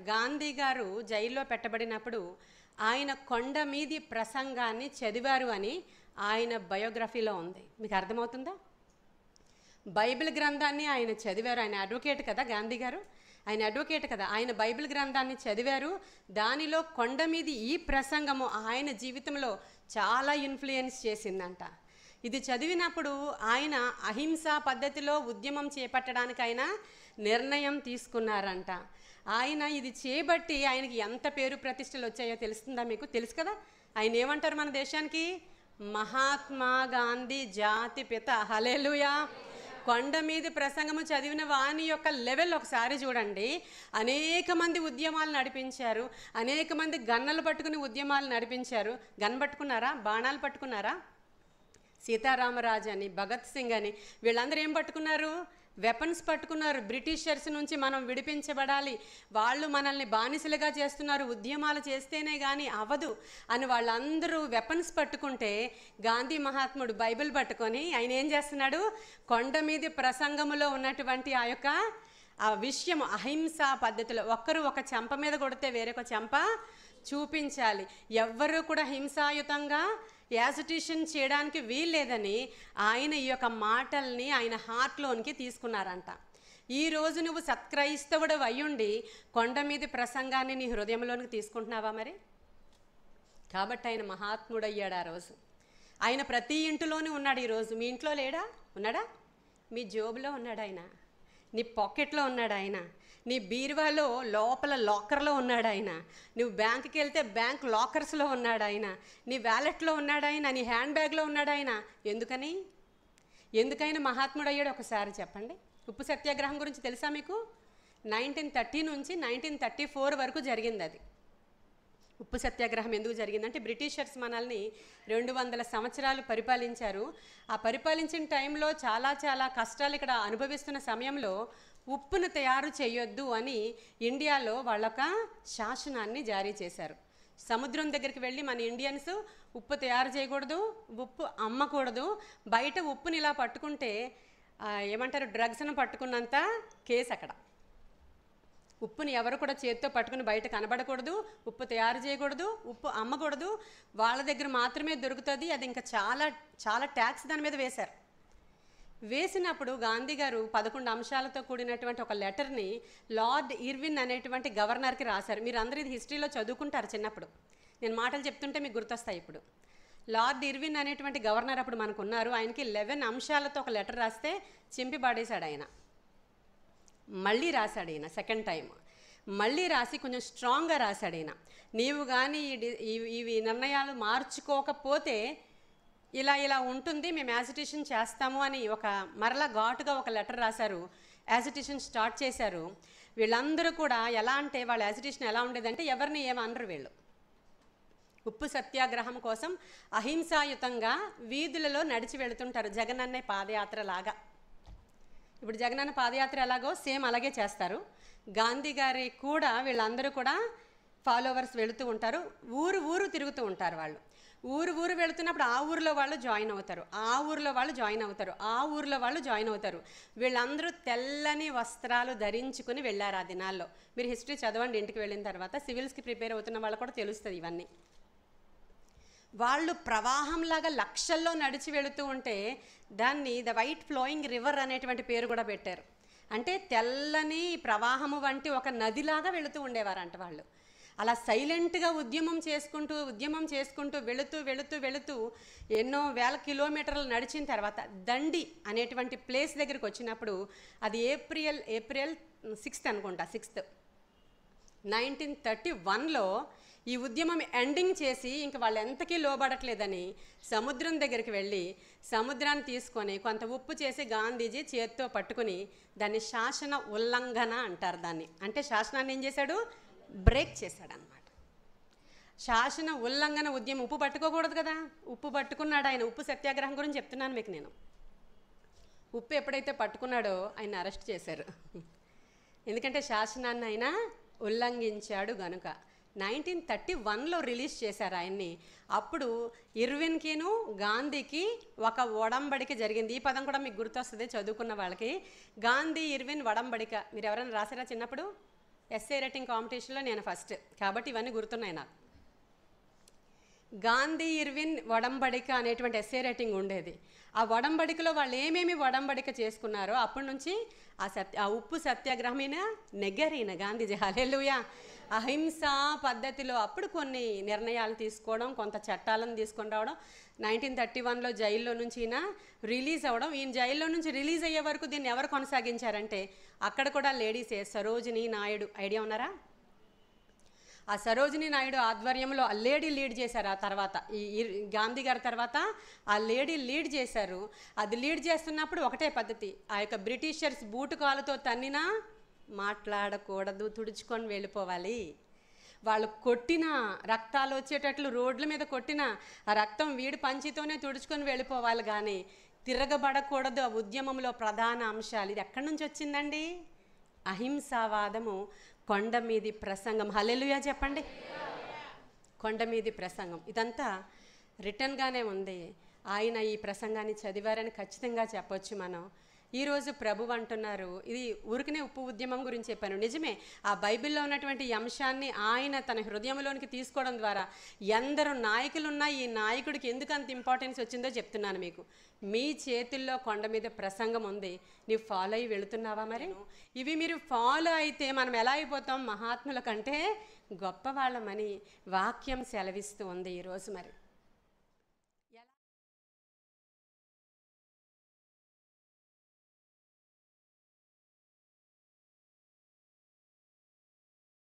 గాంధీ గారు జైల్లో పెట్టబడినప్పుడు ఆయన కొండ మీది ప్రసంగాన్ని చదివారు అని ఆయన బయోగ్రఫీలో ఉంది. మీకు అర్థమవుతుందా? బైబిల్ గ్రంథాన్ని ఆయన చదివారు. ఆయన అడ్వకేట్ కదా గాంధీ గారు, ఆయన అడ్వకేట్ కదా. ఆయన బైబిల్ గ్రంథాన్ని చదివారు. దానిలో కొండ మీది ఈ ప్రసంగము ఆయన జీవితంలో చాలా ఇన్ఫ్లుయెన్స్ చేసిందంట. ఇది చదివినప్పుడు ఆయన అహింసా పద్ధతిలో ఉద్యమం చేపట్టడానికి ఆయన నిర్ణయం తీసుకున్నారంట. ఆయన ఇది చేయబట్టి ఆయనకి ఎంత పేరు ప్రతిష్టలు వచ్చాయో తెలుస్తుందా మీకు? తెలుసు కదా. ఆయన ఏమంటారు మన దేశానికి? మహాత్మా గాంధీ జాతి పిత. హల్లెలూయా. కొండ మీద ప్రసంగము చదివిన వాని యొక్క లెవెల్ ఒకసారి చూడండి. అనేక మంది ఉద్యమాలు నడిపించారు, అనేక మంది గన్నలు పట్టుకుని ఉద్యమాలు నడిపించారు. గన్ పట్టుకున్నారా? బాణాలు పట్టుకున్నారా? సీతారామరాజు అని, భగత్ సింగ్ అని, వీళ్ళందరూ ఏం పట్టుకున్నారు? వెపన్స్ పట్టుకున్నారు. బ్రిటిషర్స్ నుంచి మనం విడిపించబడాలి, వాళ్ళు మనల్ని బానిసలుగా చేస్తున్నారు, ఉద్యమాలు చేస్తేనే కానీ అవ్వదు అని వాళ్ళందరూ వెపన్స్ పట్టుకుంటే, గాంధీ మహాత్ముడు బైబిల్ పట్టుకొని ఆయన ఏం చేస్తున్నాడు? కొండ మీద ప్రసంగములో ఉన్నటువంటి ఆ విషయం అహింసా పద్ధతిలో, ఒక్కరు ఒక చెంప మీద కొడితే వేరొక చెంప చూపించాలి, ఎవ్వరూ కూడా హింసాయుతంగా యాజిటేషన్ చేయడానికి వీల్లేదని ఆయన ఈ యొక్క మాటల్ని ఆయన హార్ట్లోనికి తీసుకున్నారంట. ఈరోజు నువ్వు సత్క్రైస్తవుడు అయ్యుండి కొండ మీద ప్రసంగాన్ని నీ హృదయంలోనికి తీసుకుంటున్నావా మరి? కాబట్టి ఆయన మహాత్ముడయ్యాడు ఆ రోజు. ఆయన ప్రతి ఇంటిలోనే ఉన్నాడు. ఈరోజు మీ ఇంట్లో లేడా? ఉన్నాడా? మీ జోబులో ఉన్నాడు ఆయన, నీ పాకెట్లో ఉన్నాడు ఆయన, నీ బీరువాలో లోపల లాకర్లో ఉన్నాడు ఆయన, నువ్వు బ్యాంకుకి వెళ్తే బ్యాంక్ లాకర్స్లో ఉన్నాడు ఆయన, నీ వ్యాలెట్లో ఉన్నాడు ఆయన, నీ హ్యాండ్ బ్యాగ్లో ఉన్నాడు ఆయన. ఎందుకైనా మహాత్ముడు అయ్యాడు ఒకసారి చెప్పండి. ఉప్పు సత్యాగ్రహం గురించి తెలుసా మీకు? 1930 నుంచి 1934 వరకు జరిగింది అది. ఉప్పు సత్యాగ్రహం ఎందుకు జరిగిందంటే, బ్రిటిషర్స్ మనల్ని 200 సంవత్సరాలు పరిపాలించారు. ఆ పరిపాలించిన టైంలో చాలా కష్టాలు ఇక్కడ అనుభవిస్తున్న సమయంలో ఉప్పును తయారు చేయొద్దు అని ఇండియాలో వాళ్ళొక శాసనాన్ని జారీ చేశారు. సముద్రం దగ్గరికి వెళ్ళి మన ఇండియన్స్ ఉప్పు తయారు చేయకూడదు, ఉప్పు అమ్మకూడదు, బయట ఉప్పుని ఇలా పట్టుకుంటే ఏమంటారు, డ్రగ్స్ను పట్టుకున్నంత కేసు అక్కడ. ఉప్పుని ఎవరు కూడా చేతితో పట్టుకుని బయట కనబడకూడదు, ఉప్పు తయారు చేయకూడదు, ఉప్పు అమ్మకూడదు, వాళ్ళ దగ్గర మాత్రమే దొరుకుతుంది. అది ఇంకా చాలా ట్యాక్స్ దాని మీద వేశారు. వేసినప్పుడు గాంధీ గారు 11 అంశాలతో కూడినటువంటి ఒక లెటర్ని లార్డ్ ఇర్విన్ అనేటువంటి గవర్నర్కి రాశారు. మీరు అందరూ ఇది హిస్టరీలో చదువుకుంటారు చిన్నప్పుడు, నేను మాటలు చెప్తుంటే మీకు గుర్తొస్తాయి ఇప్పుడు. లార్డ్ ఇర్విన్ అనేటువంటి గవర్నర్ అప్పుడు మనకు ఉన్నారు. ఆయనకి 11 అంశాలతో ఒక లెటర్ రాస్తే చింపి పడేశాడు ఆయన. మళ్ళీ రాశాడు ఈయన సెకండ్ టైం, మళ్ళీ రాసి కొంచెం స్ట్రాంగ్గా రాశాడు ఈయన. నీవు కానీ ఇవి నిర్ణయాలు మార్చుకోకపోతే ఇలా ఉంటుంది, మేము యాజిటేషన్ చేస్తాము అని మరలా ఘాటుగా ఒక లెటర్ రాశారు. యాజిటేషన్ స్టార్ట్ చేశారు. వీళ్ళందరూ కూడా ఎలా అంటే, వాళ్ళ యాజిటేషన్ ఎలా ఉండేదంటే, ఎవరిని ఏమనరు వీళ్ళు. ఉప్పు సత్యాగ్రహం కోసం అహింసాయుతంగా వీధులలో నడిచి వెళుతుంటారు, జగనన్న పాదయాత్ర లాగా. ఇప్పుడు జగనన్న పాదయాత్ర ఎలాగో సేమ్ అలాగే చేస్తారు. గాంధీ గారి కూడా వీళ్ళందరూ కూడా ఫాలోవర్స్ వెళుతూ ఉంటారు, ఊరు తిరుగుతూ ఉంటారు. వాళ్ళు ఊరు వెళుతున్నప్పుడు ఆ ఊరిలో వాళ్ళు జాయిన్ అవుతారు, ఆ ఊరిలో వాళ్ళు జాయిన్ అవుతారు, ఆ ఊరిలో వాళ్ళు జాయిన్ అవుతారు. వీళ్ళందరూ తెల్లని వస్త్రాలు ధరించుకుని వెళ్ళారు ఆ దినాల్లో. మీరు హిస్టరీ చదవండి ఇంటికి వెళ్ళిన తర్వాత, సివిల్స్కి ప్రిపేర్ అవుతున్న వాళ్ళు కూడా తెలుస్తుంది ఇవన్నీ. వాళ్ళు ప్రవాహంలాగా లక్షల్లో నడిచి వెళుతూ ఉంటే దాన్ని ద వైట్ ఫ్లోయింగ్ రివర్ అనేటువంటి పేరు కూడా పెట్టారు. అంటే తెల్లని ప్రవాహము వంటి ఒక నదిలాగా వెళుతూ ఉండేవారంట వాళ్ళు. అలా సైలెంట్గా ఉద్యమం చేసుకుంటూ వెళుతూ ఎన్నో వేల కిలోమీటర్లు నడిచిన తర్వాత దండి అనేటువంటి ప్లేస్ దగ్గరికి వచ్చినప్పుడు, అది ఏప్రిల్ 6th అనుకుంటా, 6th 1931లో ఈ ఉద్యమం ఎండింగ్ చేసి ఇంక వాళ్ళు ఎంతకీ లోబడట్లేదని సముద్రం దగ్గరికి వెళ్ళి సముద్రాన్ని తీసుకొని కొంత ఉప్పు చేసి గాంధీజీ చేత్తో పట్టుకుని, దాన్ని శాసన ఉల్లంఘన అంటారు దాన్ని. అంటే శాసనాన్ని ఏం చేశాడు? బ్రేక్ చేశాడు అన్నమాట. శాసన ఉల్లంఘన ఉద్యమం. ఉప్పు పట్టుకోకూడదు కదా, ఉప్పు పట్టుకున్నాడు ఆయన. ఉప్పు సత్యాగ్రహం గురించి చెప్తున్నాను మీకు నేను. ఉప్పు ఎప్పుడైతే పట్టుకున్నాడో ఆయన అరెస్ట్ చేశారు, ఎందుకంటే శాసనాన్ని ఆయన ఉల్లంఘించాడు గనుక. 1931లో రిలీజ్ చేశారు ఆయన్ని. అప్పుడు ఇర్విన్కిను గాంధీకి ఒక ఒడంబడిక జరిగింది. ఈ పదం కూడా మీకు గుర్తొస్తుంది చదువుకున్న వాళ్ళకి. గాంధీ ఇర్విన్ ఒడంబడిక. మీరు ఎవరైనా రాసారా చిన్నప్పుడు? ఎస్ఏ రైటింగ్ కాంపిటీషన్లో నేను ఫస్ట్, కాబట్టి ఇవన్నీ గుర్తున్నాయి నాకు. గాంధీ ఇర్విన్ ఒడంబడిక అనేటువంటి ఎస్ఏ రైటింగ్ ఉండేది. ఆ ఒడంబడికలో వాళ్ళు ఏమేమి ఒడంబడిక చేసుకున్నారో అప్పటి నుంచి ఆ ఉప్పు సత్యాగ్రహం నెగ్గరీన గాంధీజీ. హల్లెలూయా. అహింసా పద్ధతిలో అప్పుడు కొన్ని నిర్ణయాలు తీసుకోవడం, కొంత చట్టాలను తీసుకొని రావడం. 1931లో జైల్లో నుంచి ఈయన రిలీజ్ అవ్వడం. ఈయన జైల్లో నుంచి రిలీజ్ అయ్యే వరకు దీన్ని ఎవరు కొనసాగించారంటే అక్కడ కూడా లేడీసే. సరోజినీ నాయుడు ఐడియా ఉన్నారా? ఆ సరోజినీ నాయుడు ఆధ్వర్యంలో ఆ లేడీ లీడ్ చేశారు. ఆ తర్వాత ఈ గాంధీ గారి తర్వాత ఆ లేడీ లీడ్ చేశారు. అది లీడ్ చేస్తున్నప్పుడు ఒకటే పద్ధతి, ఆ యొక్క బ్రిటిషర్స్ బూటు కాలుతో తన్నినా మాట్లాడకూడదు, తుడుచుకొని వెళ్ళిపోవాలి. వాళ్ళు కొట్టిన రక్తాలు వచ్చేటట్లు రోడ్ల మీద కొట్టిన ఆ రక్తం వీడి పంచితోనే తుడుచుకొని వెళ్ళిపోవాలి, కానీ తిరగబడకూడదు. ఆ ఉద్యమంలో ప్రధాన అంశాలు. ఇది ఎక్కడి నుంచి వచ్చిందండి? అహింసావాదము, కొండ మీది ప్రసంగం. హల్లెలూయా చెప్పండి. కొండ మీది ప్రసంగం ఇదంతా రిటర్న్గానే ఉంది. ఆయన ఈ ప్రసంగాన్ని చదివారని ఖచ్చితంగా చెప్పొచ్చు మనం. ఈరోజు ప్రభు అంటున్నారు, ఇది ఊరికనే ఉప్పు ఉద్యమం గురించి చెప్పాను, నిజమే. ఆ బైబిల్లో ఉన్నటువంటి ఈ అంశాన్ని ఆయన తన హృదయంలోనికి తీసుకోవడం ద్వారా ఎందరు నాయకులున్నా ఈ నాయకుడికి ఎందుకు అంత ఇంపార్టెన్స్ వచ్చిందో చెప్తున్నాను మీకు. మీ చేతుల్లో కొండ మీద ప్రసంగం ఉంది, నీవు ఫాలో అయ్యి వెళుతున్నావా? మరి ఇవి మీరు ఫాలో అయితే మనం ఎలా అయిపోతాం? మహాత్ముల కంటే గొప్పవాళ్ళమని వాక్యం సెలవిస్తూ ఉంది ఈరోజు. మరి